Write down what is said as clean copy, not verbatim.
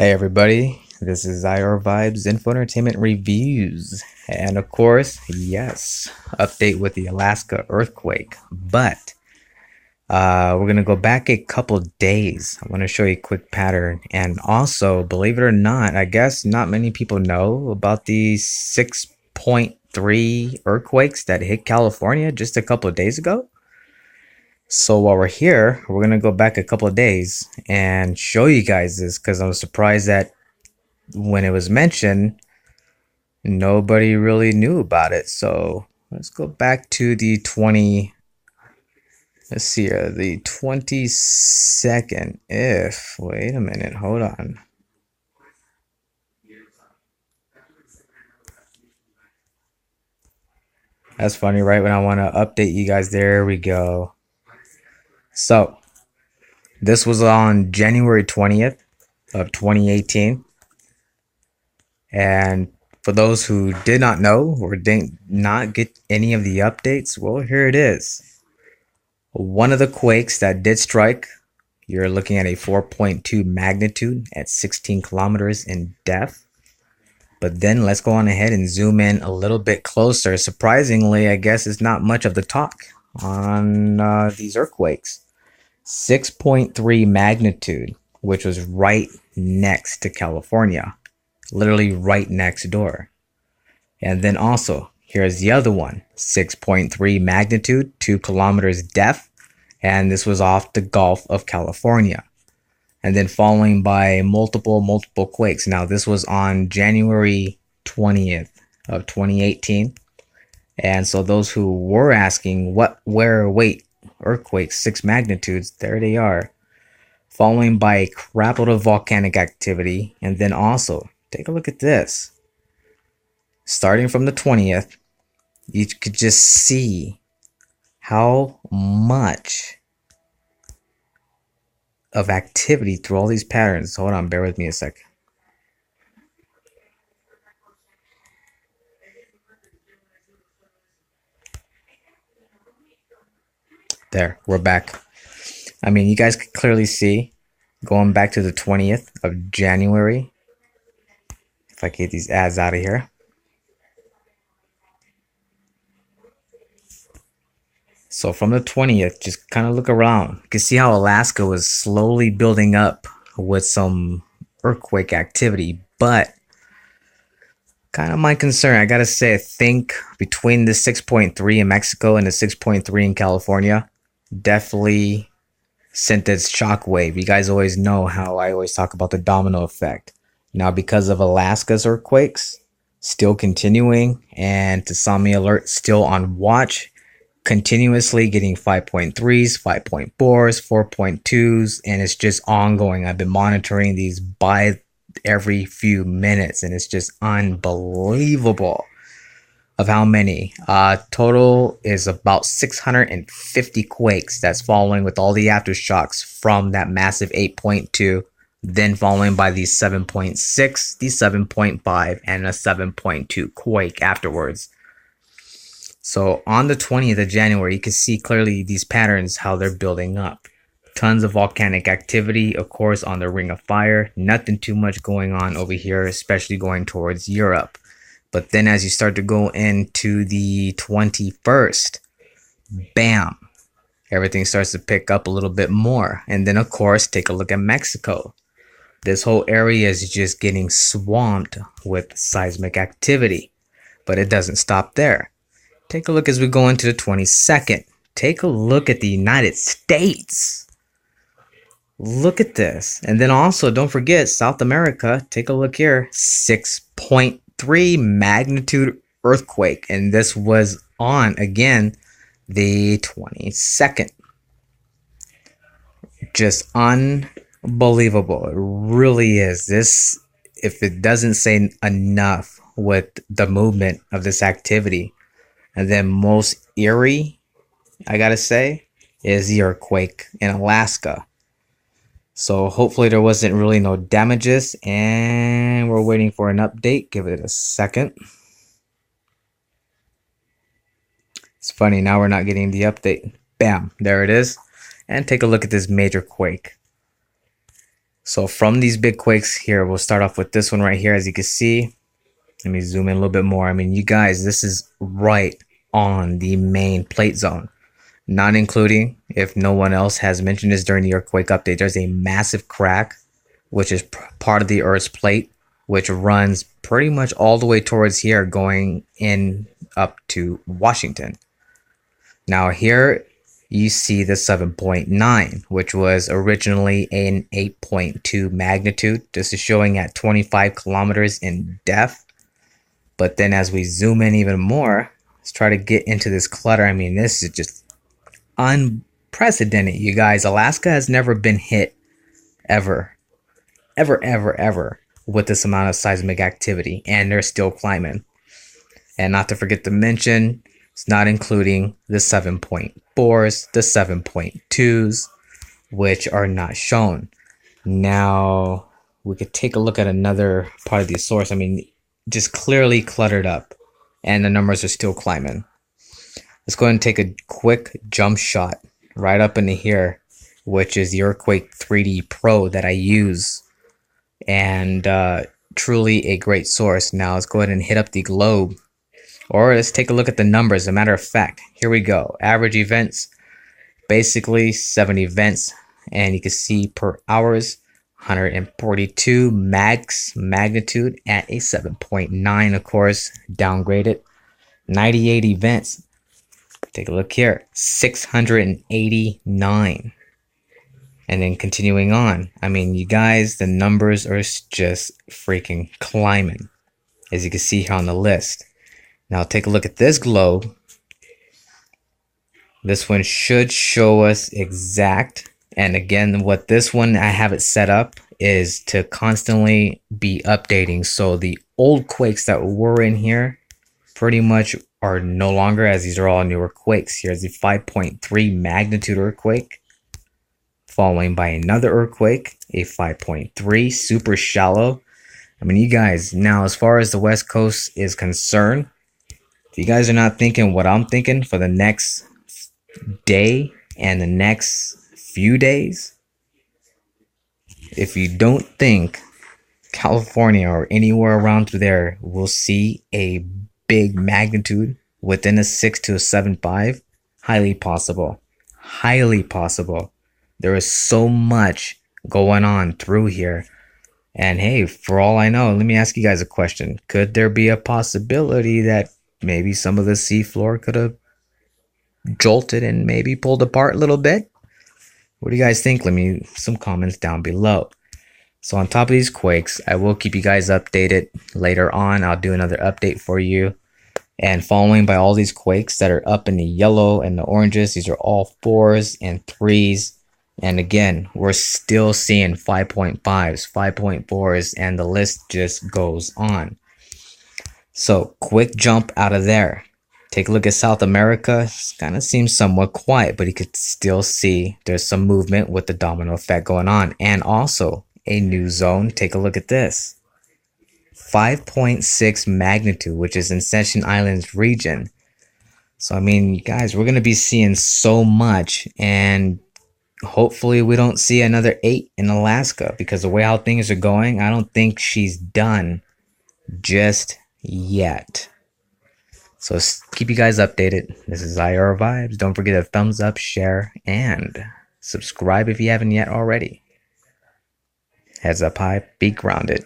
Hey everybody, this is IR Vibes Info Entertainment Reviews. And of course, yes, update with the Alaska earthquake. But we're gonna go back a couple days. I want to show you a quick pattern. And also, believe it or not, I guess not many people know about the 6.3 earthquakes that hit California just a couple of days ago. So while we're here, we're gonna go back a couple of days and show you guys this because I was surprised that when it was mentioned, nobody really knew about it. So let's go back to the 20. Let's see here, the 22nd. If wait a minute, hold on. That's funny, right? When I want to update you guys, there we go. So this was on January 20th of 2018, and for those who did not know or did not get any of the updates, well, here it is. One of the quakes that did strike, you're looking at a 4.2 magnitude at 16 kilometers in depth. But then let's go on ahead and zoom in a little bit closer. Surprisingly, I guess it's not much of the talk on these earthquakes. 6.3 magnitude, which was right next to California, literally right next door. And then also, here's the other one, 6.3 magnitude, 2 kilometers depth, and this was off the Gulf of California. And then following by multiple quakes. Now, this was on January 20th of 2018. And so those who were asking wait, earthquakes, 6 magnitudes, there they are. Following by a crap load of volcanic activity. And then also, take a look at this. Starting from the 20th, you could just see how much of activity through all these patterns. Hold on, bear with me a sec. There, we're back. I mean, you guys can clearly see going back to the 20th of January. If I get these ads out of here. So from the 20th, just kind of look around. You can see how Alaska was slowly building up with some earthquake activity. But kind of my concern, I gotta say, I think between the 6.3 in Mexico and the 6.3 in California, definitely sent this shockwave. You guys always know how I always talk about the domino effect. Now, because of Alaska's earthquakes still continuing and tsunami alert still on watch, continuously getting 5.3s, 5.4s, 4.2s, and it's just ongoing. I've been monitoring these by every few minutes, and it's just unbelievable of how many. Total is about 650 quakes that's following with all the aftershocks from that massive 8.2, then following by the 7.6, the 7.5, and a 7.2 quake afterwards. So on the 20th of January, you can see clearly these patterns, how they're building up. Tons of volcanic activity, of course, on the Ring of Fire. Nothing too much going on over here, especially going towards Europe. But then as you start to go into the 21st, bam, everything starts to pick up a little bit more. And then, of course, take a look at Mexico. This whole area is just getting swamped with seismic activity. But it doesn't stop there. Take a look as we go into the 22nd. Take a look at the United States. Look at this. And then also, don't forget, South America. Take a look here. 6.3 magnitude earthquake. And this was on, again, the 22nd. Just unbelievable. It really is. This, if it doesn't say enough with the movement of this activity. And then most eerie, I gotta say, is the earthquake in Alaska. So hopefully there wasn't really no damages, and we're waiting for an update. Give it a second. It's funny, now we're not getting the update. Bam, there it is. And take a look at this major quake. So from these big quakes here, we'll start off with this one right here. As you can see, let me zoom in a little bit more. I mean, you guys, this is right on the main plate zone. Not including, if no one else has mentioned this during the earthquake update, there's a massive crack, which is part of the Earth's plate, which runs pretty much all the way towards here, going in up to Washington. Now here you see the 7.9, which was originally an 8.2 magnitude. This is showing at 25 kilometers in depth. But then as we zoom in even more, let's try to get into this clutter. I mean, this is just unprecedented, you guys. Alaska has never been hit ever with this amount of seismic activity, and they're still climbing. And not to forget to mention, it's not including the 7.4s, the 7.2s, which are not shown. Now, we could take a look at another part of the source. I mean, just clearly cluttered up, and the numbers are still climbing. Let's go ahead and take a quick jump shot right up into here, which is the Earthquake 3D Pro that I use, and truly a great source. Now let's go ahead and hit up the globe, or let's take a look at the numbers. As a matter of fact, here we go. Average events, basically 7 events, and you can see per hours, 142 max magnitude at a 7.9, of course, downgraded. 98 events. Take a look here, 689. And then continuing on, I mean, you guys, the numbers are just freaking climbing, as you can see here on the list. Now take a look at this globe. This one should show us exact. And again, what this one, I have it set up is to constantly be updating. So the old quakes that were in here pretty much are no longer, as these are all newer quakes. Here's the 5.3 magnitude earthquake, following by another earthquake, a 5.3, super shallow. I mean, you guys, now as far as the West Coast is concerned, if you guys are not thinking what I'm thinking for the next day and the next few days, if you don't think California or anywhere around through there will see a big magnitude within a 6 to a 7.5, highly possible. Highly possible. There is so much going on through here. And hey, for all I know, let me ask you guys a question. Could there be a possibility that maybe some of the seafloor could have jolted and maybe pulled apart a little bit? What do you guys think? Let me some comments down below. So on top of these quakes, I will keep you guys updated later on. I'll do another update for you. And following by all these quakes that are up in the yellow and the oranges, these are all 4s and 3s. And again, we're still seeing 5.5s, 5.4s, and the list just goes on. So quick jump out of there. Take a look at South America. It kind of seems somewhat quiet, but you could still see there's some movement with the domino effect going on. And also a new zone. Take a look at this. 5.6 magnitude, which is in Ascension Islands region. So, I mean, you guys, we're going to be seeing so much, and hopefully we don't see another 8 in Alaska, because the way how things are going, I don't think she's done just yet. So keep you guys updated. This is IR Vibes. Don't forget to thumbs up, share, and subscribe if you haven't yet already. Heads up high, be grounded.